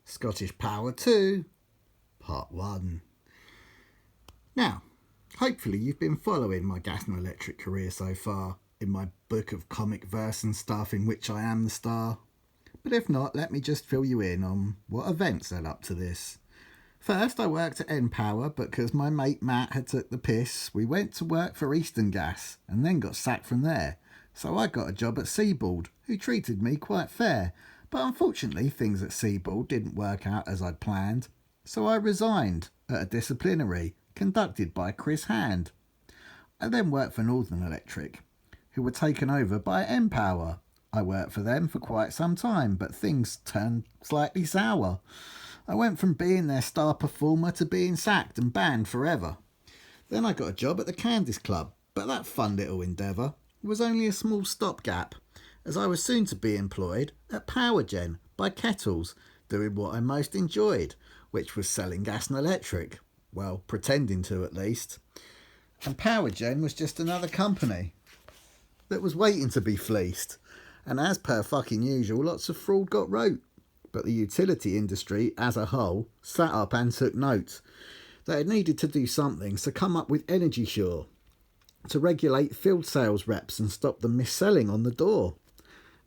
Scottish Power 2, Part 1. Now, hopefully you've been following my gas and electric career so far, in my book of comic verse and stuff in which I am the star. But if not, let me just fill you in on what events led up to this. First, I worked at N-Power because my mate Matt had took the piss. We went to work for Eastern Gas and then got sacked from there. So I got a job at Seaboard, who treated me quite fair. But unfortunately, things at Seaboard didn't work out as I'd planned. So I resigned at a disciplinary conducted by Chris Hand. I then worked for Northern Electric, who were taken over by N-Power. I worked for them for quite some time, but things turned slightly sour. I went from being their star performer to being sacked and banned forever. Then I got a job at the Candice Club, but that fun little endeavour was only a small stopgap, as I was soon to be employed at PowerGen by Kettles, doing what I most enjoyed, which was selling gas and electric. Well, pretending to at least. And PowerGen was just another company that was waiting to be fleeced. And as per fucking usual, lots of fraud got wrote. But the utility industry as a whole sat up and took note. They had needed to do something, so come up with Energy Sure to regulate field sales reps and stop them mis-selling on the door.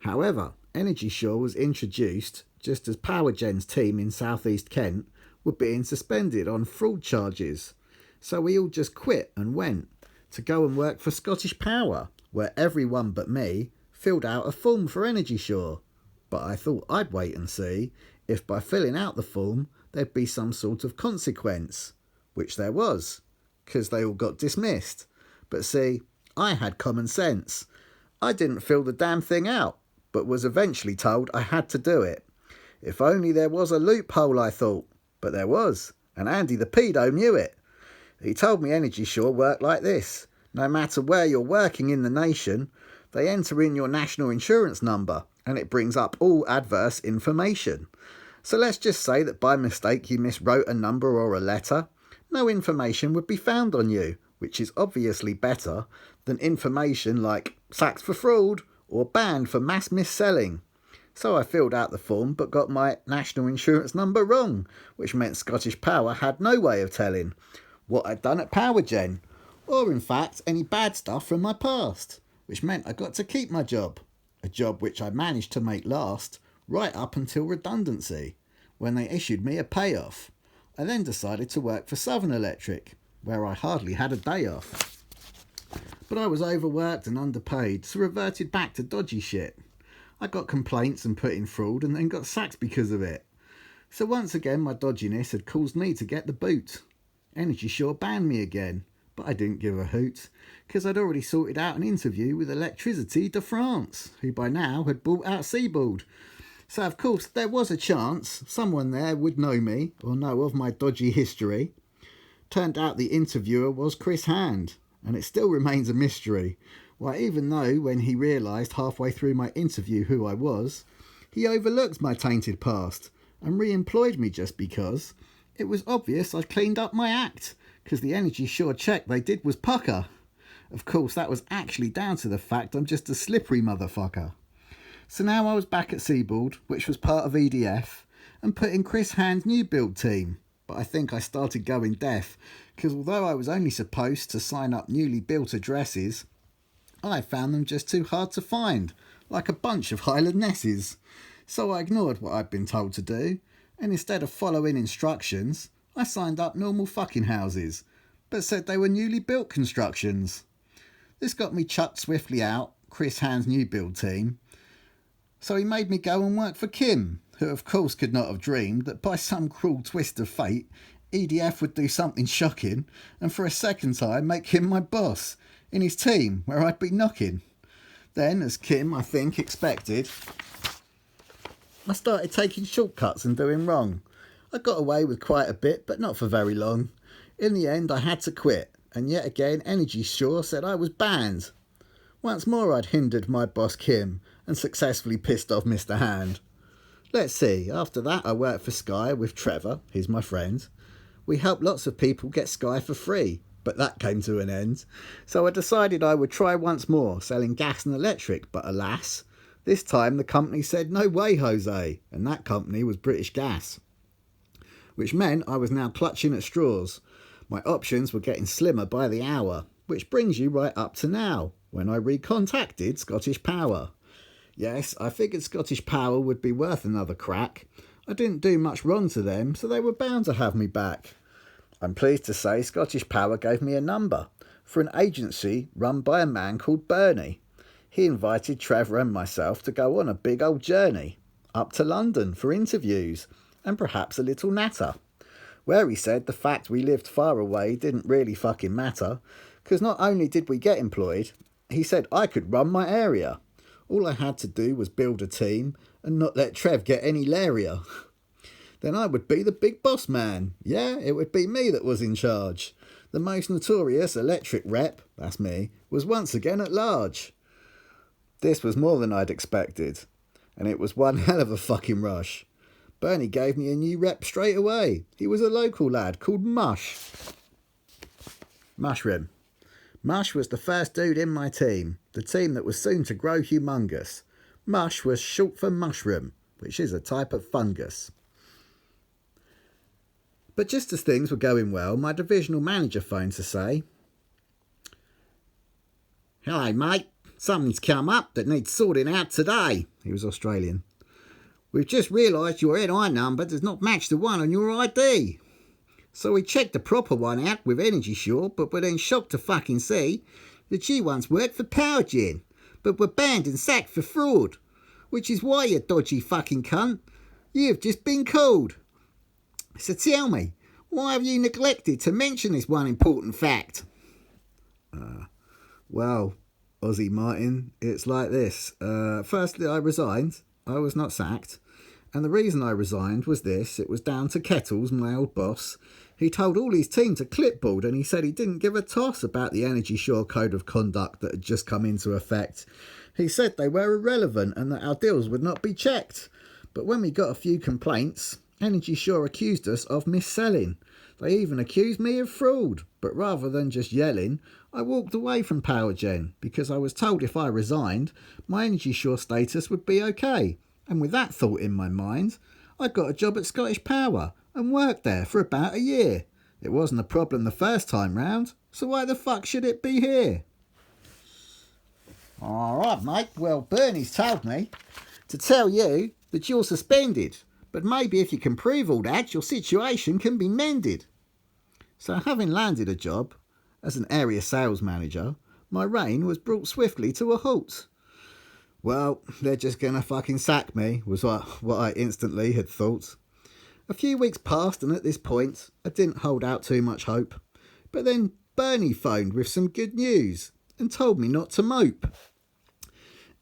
However, Energy Sure was introduced just as PowerGen's team in South East Kent were being suspended on fraud charges. So we all just quit and went to go and work for Scottish Power, where everyone but me filled out a form for Energy Sure. But I thought I'd wait and see if by filling out the form there'd be some sort of consequence, which there was, because they all got dismissed. But see, I had common sense. I didn't fill the damn thing out, but was eventually told I had to do it. If only there was a loophole, I thought. But there was, and Andy the pedo knew it. He told me Energy Sure worked like this. No matter where you're working in the nation, they enter in your national insurance number, and it brings up all adverse information. So let's just say that by mistake you miswrote a number or a letter. No information would be found on you, which is obviously better than information like sacked for fraud or banned for mass mis-selling. So I filled out the form but got my national insurance number wrong, which meant Scottish Power had no way of telling what I'd done at PowerGen, or in fact any bad stuff from my past, which meant I got to keep my job, a job which I managed to make last right up until redundancy, when they issued me a payoff. I then decided to work for Southern Electric, where I hardly had a day off. But I was overworked and underpaid, so reverted back to dodgy shit. I got complaints and put in fraud and then got sacked because of it. So once again my dodginess had caused me to get the boot. Energy Sure banned me again, but I didn't give a hoot, because I'd already sorted out an interview with Electricity de France, who by now had bought out Seaboard. So of course there was a chance someone there would know me or know of my dodgy history. Turned out the interviewer was Chris Hand, and it still remains a mystery. Why, even though when he realised halfway through my interview who I was, he overlooked my tainted past and re-employed me just because it was obvious I'd cleaned up my act, because the Energy Sure check they did was pucker. Of course, that was actually down to the fact I'm just a slippery motherfucker. So now I was back at Seaboard, which was part of EDF, and put in Chris Hand's new build team. But I think I started going deaf, because although I was only supposed to sign up newly built addresses, I found them just too hard to find, like a bunch of Highlandnesses. So I ignored what I'd been told to do, and instead of following instructions, I signed up normal fucking houses, but said they were newly built constructions. This got me chucked swiftly out, Chris Hand's new build team. So he made me go and work for Kim, who of course could not have dreamed that by some cruel twist of fate, EDF would do something shocking and for a second time make him my boss in his team where I'd be knocking. Then, as Kim, I think, expected, I started taking shortcuts and doing wrong. I got away with quite a bit, but not for very long. In the end, I had to quit, and yet again Energy Sure said I was banned. Once more I'd hindered my boss Kim and successfully pissed off Mr. Hand. Let's see, after that I worked for Sky with Trevor, he's my friend. We helped lots of people get Sky for free, but that came to an end. So I decided I would try once more, selling gas and electric, but alas, this time the company said no way, Jose, and that company was British Gas. which meant I was now clutching at straws. My options were getting slimmer by the hour, which brings you right up to now, when I recontacted Scottish Power. Yes, I figured Scottish Power would be worth another crack. I didn't do much wrong to them, so they were bound to have me back. I'm pleased to say Scottish Power gave me a number for an agency run by a man called Bernie. He invited Trevor and myself to go on a big old journey up to London for interviews and perhaps a little natter, where he said the fact we lived far away didn't really fucking matter, because not only did we get employed, he said I could run my area. All I had to do was build a team and not let Trev get any larier. Then I would be the big boss man. Yeah, it would be me that was in charge. The most notorious electric rep, that's me, was once again at large. This was more than I'd expected, and it was one hell of a fucking rush. Bernie gave me a new rep straight away. He was a local lad called Mushroom. Mush was the first dude in my team, the team that was soon to grow humongous. Mush was short for mushroom, which is a type of fungus. But just as things were going well, my divisional manager phoned to say, "Hello, mate. Something's come up that needs sorting out today." He was Australian. "We've just realised your NI number does not match the one on your ID. So we checked the proper one out with Energy Shore, but were then shocked to fucking see that you once worked for PowerGen, but were banned and sacked for fraud. Which is why, you dodgy fucking cunt, you have just been called. So tell me, why have you neglected to mention this one important fact?" Well, Aussie Martin, it's like this. Firstly, I resigned. I was not sacked. And the reason I resigned was this. It was down to Kettles, my old boss. He told all his team to clipboard, and he said he didn't give a toss about the Energy Shore Code of Conduct that had just come into effect. He said they were irrelevant and that our deals would not be checked. But when we got a few complaints, Energy Shore accused us of mis-selling. They even accused me of fraud. But rather than just yelling, I walked away from PowerGen because I was told if I resigned, my Energy Shore status would be okay. And with that thought in my mind, I got a job at Scottish Power and worked there for about a year. It wasn't a problem the first time round, so why the fuck should it be here? Alright, mate. Well, Bernie's told me to tell you that you're suspended, but maybe if you can prove all that, your situation can be mended. So having landed a job as an area sales manager, my reign was brought swiftly to a halt. Well, they're just gonna fucking sack me, was what I instantly had thought. A few weeks passed, and at this point, I didn't hold out too much hope. But then Bernie phoned with some good news and told me not to mope.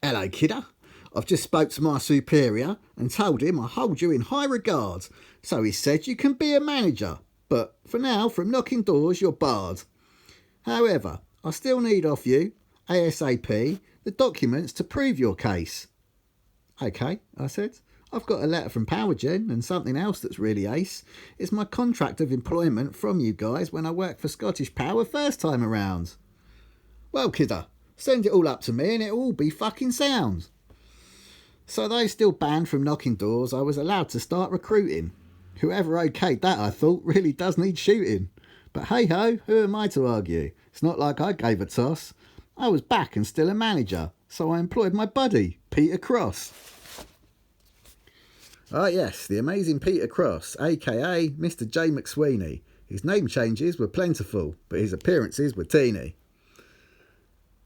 "Hello, kidder. I've just spoke to my superior and told him I hold you in high regard. So he said you can be a manager, but for now, from knocking doors, you're barred. However, I still need off you, ASAP, the documents to prove your case." "Okay," I said. "I've got a letter from PowerGen and something else that's really ace. It's my contract of employment from you guys when I worked for Scottish Power first time around." "Well, kidder, send it all up to me and it'll all be fucking sound." So though still banned from knocking doors, I was allowed to start recruiting. Whoever okayed that, I thought, really does need shooting. But hey-ho, who am I to argue? It's not like I gave a toss. I was back and still a manager, so I employed my buddy, Peter Cross. Ah yes, the amazing Peter Cross, aka Mr. J. McSweeney. His name changes were plentiful, but his appearances were teeny.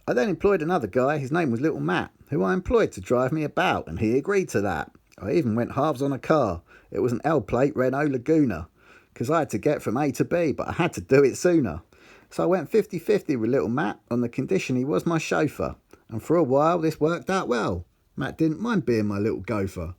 I then employed another guy, his name was Little Matt, who I employed to drive me about, and he agreed to that. I even went halves on a car. It was an L-plate Renault Laguna, because I had to get from A to B, but I had to do it sooner. So I went 50-50 with Little Matt on the condition he was my chauffeur, and for a while this worked out well. Matt didn't mind being my little gopher.